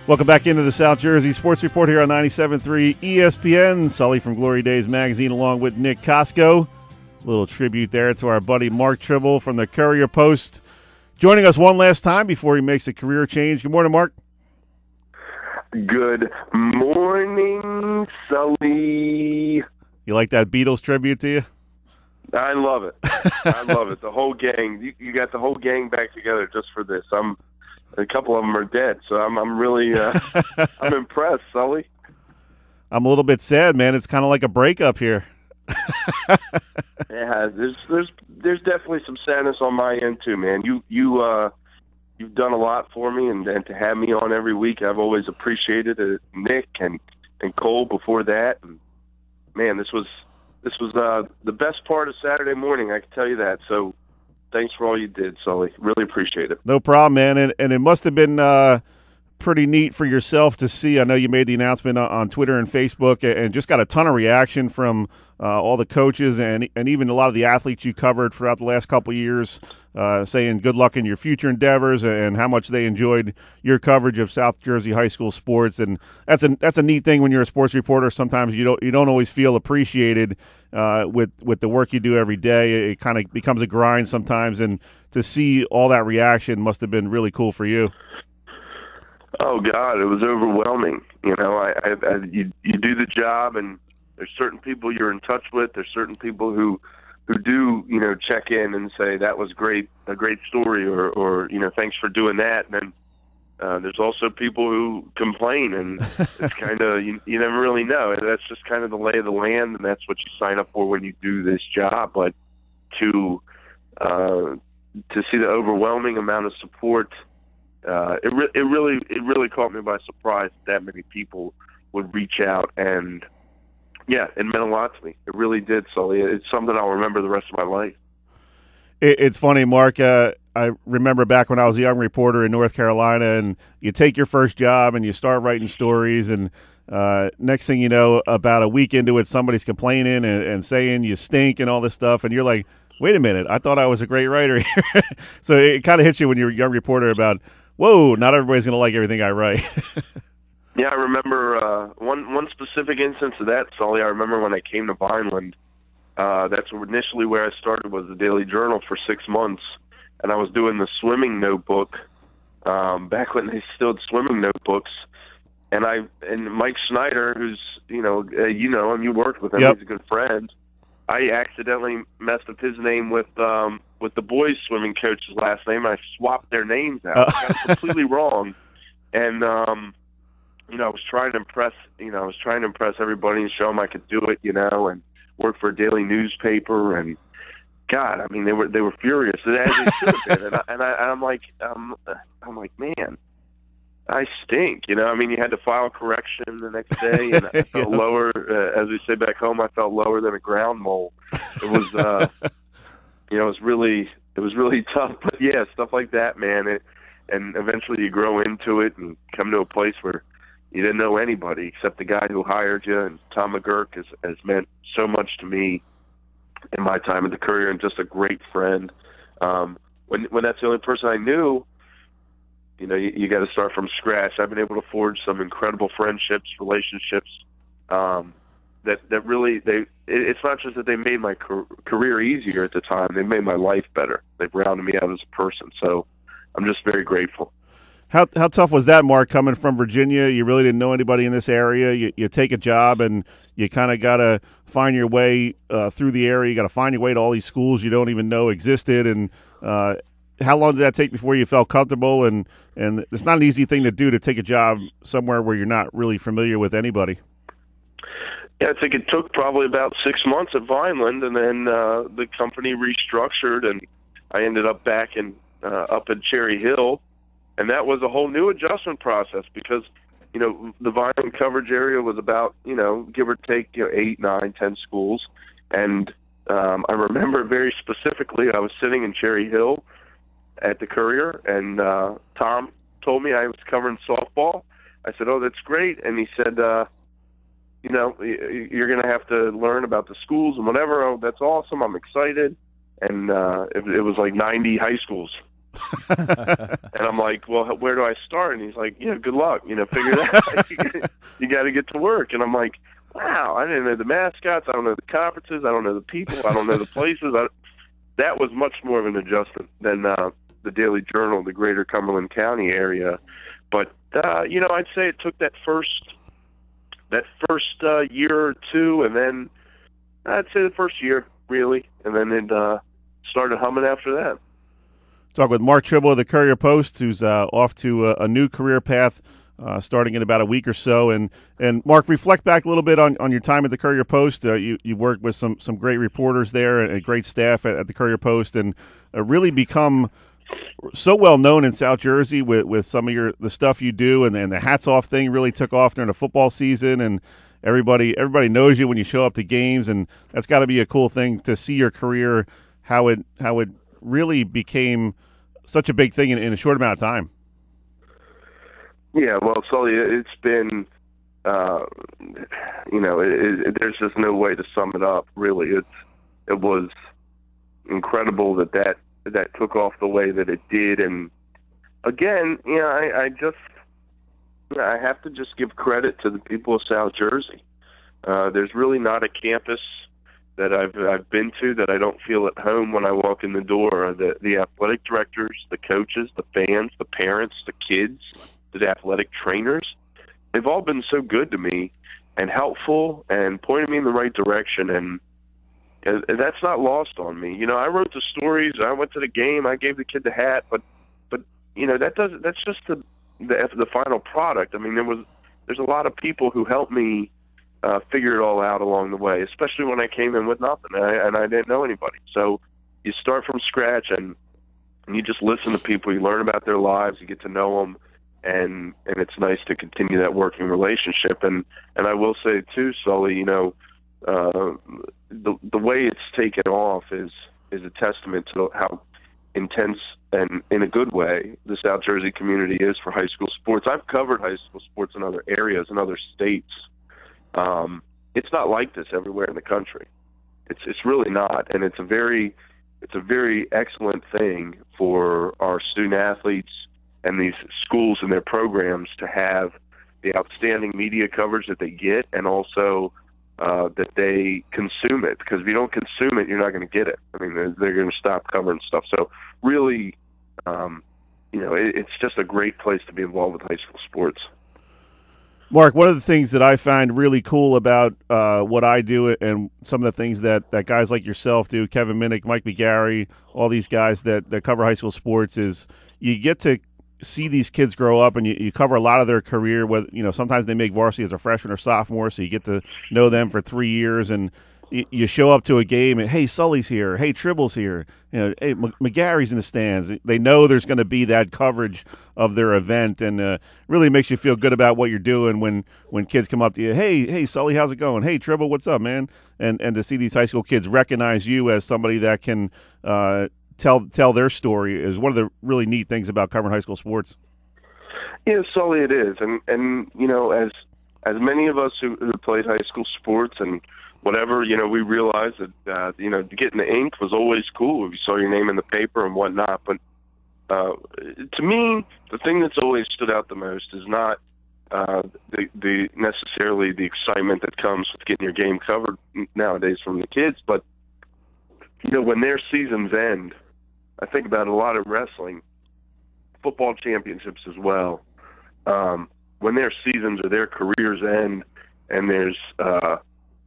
Welcome back into the South Jersey Sports Report here on 97.3 ESPN. Sully from Glory Days Magazine along with Nick Costco. A little tribute there to our buddy Mark Trible from the Courier Post. Joining us one last time before he makes a career change. Good morning, Mark. Good morning, Sully. You like that Beatles tribute to you? I love it. I love it. The whole gang. You got the whole gang back together just for this. A couple of them are dead, so I'm really I'm impressed, Sully. I'm a little bit sad, man. It's kind of like a breakup here. Yeah, there's definitely some sadness on my end too, man. You've done a lot for me, and to have me on every week, I've always appreciated it. Nick and Cole before that, and man, this was the best part of Saturday morning. I can tell you that. So. Thanks for all you did, Sully. Really appreciate it. No problem, man. And it must have been pretty neat for yourself to see. I know you made the announcement on Twitter and Facebook and just got a ton of reaction from all the coaches and even a lot of the athletes you covered throughout the last couple of years saying good luck in your future endeavors and how much they enjoyed your coverage of South Jersey high school sports. And that's a neat thing when you're a sports reporter. Sometimes you don't always feel appreciated with the work you do every day. It kind of becomes a grind sometimes, and to see all that reaction must have been really cool for you. Oh God, it was overwhelming. You know, you do the job, and there's certain people you're in touch with. There's certain people who do, you know, check in and say that was great, a great story, or you know, thanks for doing that. And then there's also people who complain, and it's kind of you never really know. And that's just kind of the lay of the land, and that's what you sign up for when you do this job. But to see the overwhelming amount of support. It really caught me by surprise that many people would reach out, and yeah, it meant a lot to me. It really did, Sully. It's something I'll remember the rest of my life. It's funny, Mark. I remember back when I was a young reporter in North Carolina, and you take your first job and you start writing stories, and next thing you know, about a week into it, somebody's complaining and saying you stink and all this stuff, and you're like, wait a minute, I thought I was a great writer here. So it kind of hits you when you're a young reporter about, whoa, not everybody's going to like everything I write. Yeah, I remember one specific instance of that, Sully. I remember when I came to Vineland. That's initially where I started, was the Daily Journal for 6 months, and I was doing the swimming notebook back when they still had swimming notebooks. And Mike Snyder, who's you know him, you worked with him, yep. He's a good friend. I accidentally messed up his name with the boys' swimming coach's last name. I swapped their names out. I got it completely wrong, and I was trying to impress everybody and show them I could do it, and work for a daily newspaper. And God, I mean, they were furious, as they should have been. And I'm like, man, I stink. I mean, you had to file correction the next day, and I felt lower, as we say back home, I felt lower than a ground mole. It was, it was really tough. But yeah, stuff like that, man. And eventually you grow into it and come to a place where you didn't know anybody except the guy who hired you. And Tom McGurk has meant so much to me in my time at the Courier, and just a great friend. When that's the only person I knew, you got to start from scratch. I've been able to forge some incredible friendships, relationships, that really, it's not just that they made my career easier at the time, they made my life better. They've rounded me out as a person. So I'm just very grateful. How tough was that, Mark, coming from Virginia? You really didn't know anybody in this area. You take a job and you kind of got to find your way through the area. You got to find your way to all these schools you don't even know existed. And how long did that take before you felt comfortable? And it's not an easy thing to do, to take a job somewhere where you're not really familiar with anybody. Yeah, I think it took probably about 6 months at Vineland, and then the company restructured, and I ended up back up at Cherry Hill. And that was a whole new adjustment process because, the Vineland coverage area was about, give or take, 8, 9, 10 schools. And I remember very specifically, I was sitting in Cherry Hill at the Courier, and Tom told me I was covering softball. I said, "Oh, that's great." And he said, you're going to have to learn about the schools and whatever. Oh, that's awesome. I'm excited. And it was like 90 high schools. And I'm like, well, where do I start? And he's like, yeah, good luck. Figure it out. You got to get to work. And I'm like, wow, I didn't know the mascots. I don't know the conferences. I don't know the people. I don't know the places. That was much more of an adjustment than the Daily Journal, the greater Cumberland County area. But, I'd say it took that first year or two, and then I'd say the first year, really, and then it started humming after that. Talk with Mark Trible of the Courier Post, who's off to a new career path starting in about a week or so. And Mark, reflect back a little bit on your time at the Courier Post. You worked with some great reporters there and a great staff at the Courier Post, and really become so well known in South Jersey with some of the stuff you do, and the hats off thing really took off during the football season, and everybody knows you when you show up to games, and that's got to be a cool thing to see your career, how it really became such a big thing in a short amount of time. Yeah, well, Sully, it's been, there's just no way to sum it up, really. It was incredible that took off the way that it did. And again, I have to just give credit to the people of South Jersey. There's really not a campus that I've been to that I don't feel at home when I walk in the door. The athletic directors, the coaches, the fans, the parents, the kids, the athletic trainers, they've all been so good to me and helpful and pointed me in the right direction, and that's not lost on me. I wrote the stories, I went to the game, I gave the kid the hat, but that's just the final product. I mean, there's a lot of people who helped me figure it all out along the way, especially when I came in with nothing and I didn't know anybody. So you start from scratch and you just listen to people, you learn about their lives, you get to know them, and it's nice to continue that working relationship. And I will say too, Sully, the way it's taken off is a testament to how intense and in a good way the South Jersey community is for high school sports. I've covered high school sports in other areas, in other states. It's not like this everywhere in the country. It's really not, and it's a very excellent thing for our student athletes and these schools and their programs to have the outstanding media coverage that they get, and also that they consume it. Because if you don't consume it, you're not going to get it. I mean, they're going to stop covering stuff. So really, it's just a great place to be involved with high school sports. Mark, one of the things that I find really cool about what I do and some of the things that guys like yourself do, Kevin Minnick, Mike McGarry, all these guys that cover high school sports, is you get to see these kids grow up, and you cover a lot of their career. Sometimes they make varsity as a freshman or sophomore, so you get to know them for 3 years, and you show up to a game and, hey, Sully's here, hey, Trible's here, hey, McGarry's in the stands. They know there's going to be that coverage of their event, and really makes you feel good about what you're doing when kids come up to you, hey, Sully, how's it going? Hey, Trible, what's up, man? And to see these high school kids recognize you as somebody that can tell their story is one of the really neat things about covering high school sports. Yeah, Sully, it is, and as many of us who played high school sports and whatever, we realized that, getting the ink was always cool if you saw your name in the paper and whatnot. But to me, the thing that's always stood out the most is not the necessarily the excitement that comes with getting your game covered nowadays from the kids, but when their seasons end, I think about a lot of wrestling, football championships as well. When their seasons or their careers end, and there's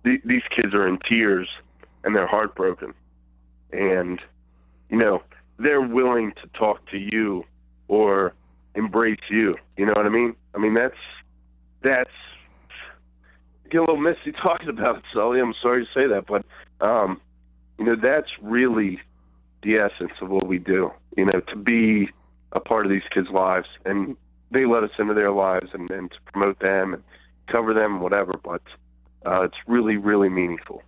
these kids are in tears and they're heartbroken, and they're willing to talk to you or embrace you. You know what I mean? I mean that's get a little misty talking about it, Sully. I'm sorry to say that, but that's really the essence of what we do. To be a part of these kids' lives, and they let us into their lives and to promote them and cover them and whatever. But it's really, really meaningful.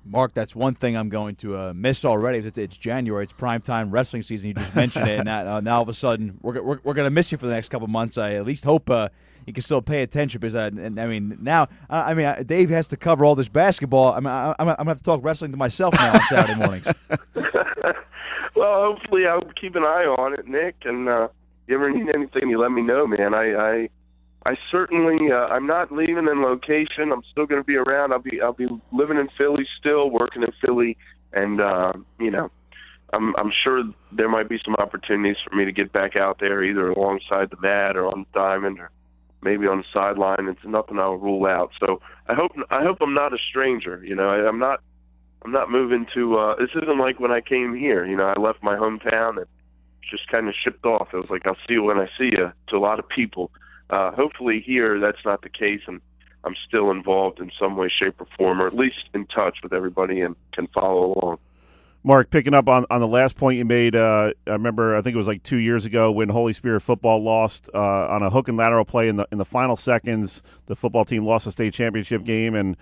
Mark, that's one thing I'm going to miss already. It's January. It's primetime wrestling season. You just mentioned it, and now all of a sudden we're going to miss you for the next couple months. I at least hope you can still pay attention because Dave has to cover all this basketball. I'm going to have to talk wrestling to myself now on Saturday mornings. Well, hopefully I'll keep an eye on it, Nick. And if you ever need anything, you let me know, man. I certainly I'm not leaving in location. I'm still going to be around. I'll be living in Philly still, working in Philly, and I'm sure there might be some opportunities for me to get back out there, either alongside the mat or on the diamond or maybe on the sideline. It's nothing I'll rule out. So I hope I'm not a stranger. I'm not moving to. This isn't like when I came here. I left my hometown and just kind of shipped off. It was like, I'll see you when I see you, to a lot of people. Hopefully here that's not the case, and I'm still involved in some way, shape, or form, or at least in touch with everybody and can follow along. Mark, picking up on the last point you made, I remember, I think it was like 2 years ago when Holy Spirit football lost on a hook and lateral play in the final seconds. The football team lost a state championship game, and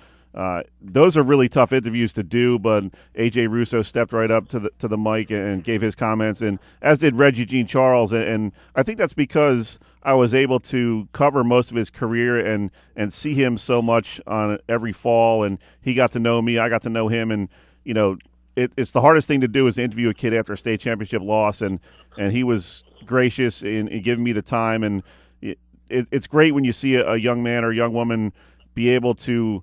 those are really tough interviews to do, but A.J. Russo stepped right up to the mic and gave his comments, and as did Reggie Jean Charles, and I think that's because I was able to cover most of his career and see him so much on every fall, and he got to know me, I got to know him, and it's the hardest thing to do is to interview a kid after a state championship loss, and he was gracious in giving me the time, and it's great when you see a young man or a young woman be able to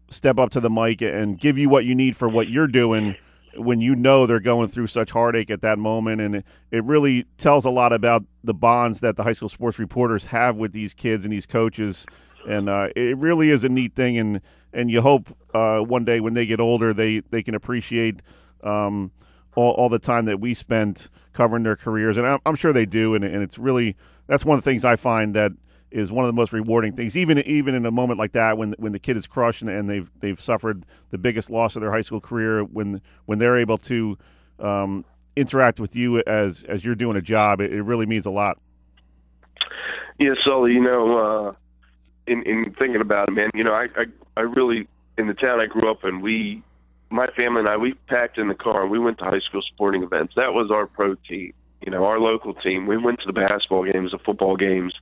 step up to the mic and give you what you need for what you're doing when they're going through such heartache at that moment. And it really tells a lot about the bonds that the high school sports reporters have with these kids and these coaches. And it really is a neat thing. And you hope one day when they get older, they can appreciate all the time that we spent covering their careers. And I'm sure they do. And it's really, that's one of the things I find that is one of the most rewarding things, even in a moment like that when the kid is crushed and they've suffered the biggest loss of their high school career, when they're able to interact with you as you're doing a job, it really means a lot. Yeah, Sully, in thinking about it, man, I really, in the town I grew up in, my family and I, we packed in the car and we went to high school sporting events. That was our pro team. Our local team. We went to the basketball games, the football games.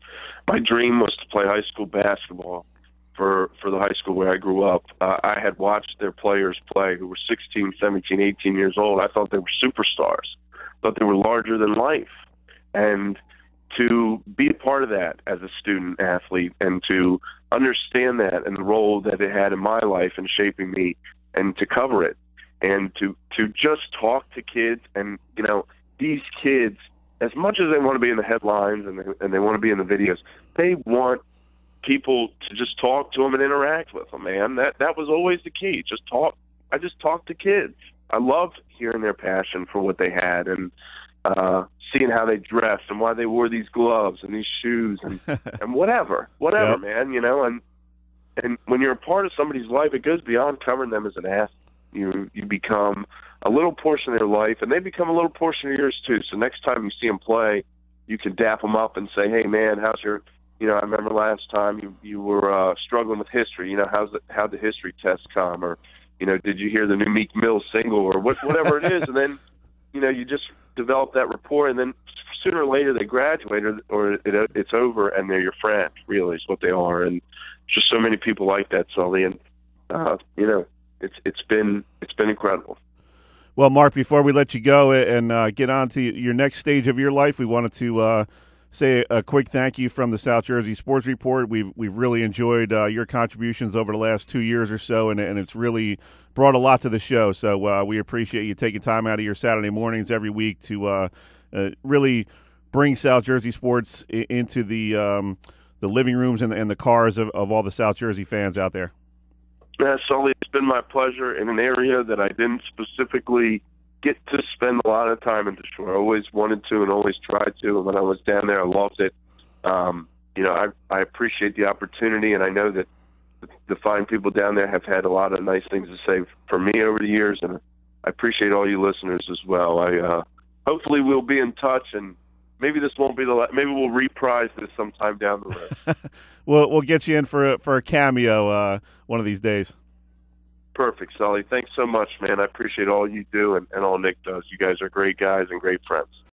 My dream was to play high school basketball for the high school where I grew up. I had watched their players play who were 16, 17, 18 years old. I thought they were superstars. I thought they were larger than life. And to be a part of that as a student athlete and to understand that and the role that it had in my life in shaping me and to cover it and to just talk to kids and, these kids, as much as they want to be in the headlines and they want to be in the videos, they want people to just talk to them and interact with them, man. That was always the key. Just talk. I just talked to kids. I loved hearing their passion for what they had and seeing how they dressed and why they wore these gloves and these shoes and whatever, yep. Man, and when you're a part of somebody's life, it goes beyond covering them as an athlete. You become a little portion of their life, and they become a little portion of yours too. So next time you see them play, you can dap them up and say, "Hey, man, how's your?" I remember last time you were struggling with history. How'd the history test come? Or, did you hear the new Meek Mill single or whatever it is? And then, you just develop that rapport, and then sooner or later they graduate, or it's over, and they're your friend. Really, is what they are, and just so many people like that, Sully, and it's been incredible. Well, Mark, before we let you go and get on to your next stage of your life, we wanted to say a quick thank you from the South Jersey Sports Report. We've really enjoyed your contributions over the last 2 years or so, and it's really brought a lot to the show. So we appreciate you taking time out of your Saturday mornings every week to really bring South Jersey sports into the living rooms and the cars of all the South Jersey fans out there. Yeah, Sully, it's been my pleasure in an area that I didn't specifically get to spend a lot of time in the shore. I always wanted to and always tried to, and when I was down there, I loved it. I appreciate the opportunity, and I know that the fine people down there have had a lot of nice things to say for me over the years, and I appreciate all you listeners as well. Hopefully we'll be in touch, and maybe this won't be the last. Maybe we'll reprise this sometime down the road. We'll get you in for a cameo one of these days. Perfect, Sully. Thanks so much, man. I appreciate all you do and all Nick does. You guys are great guys and great friends.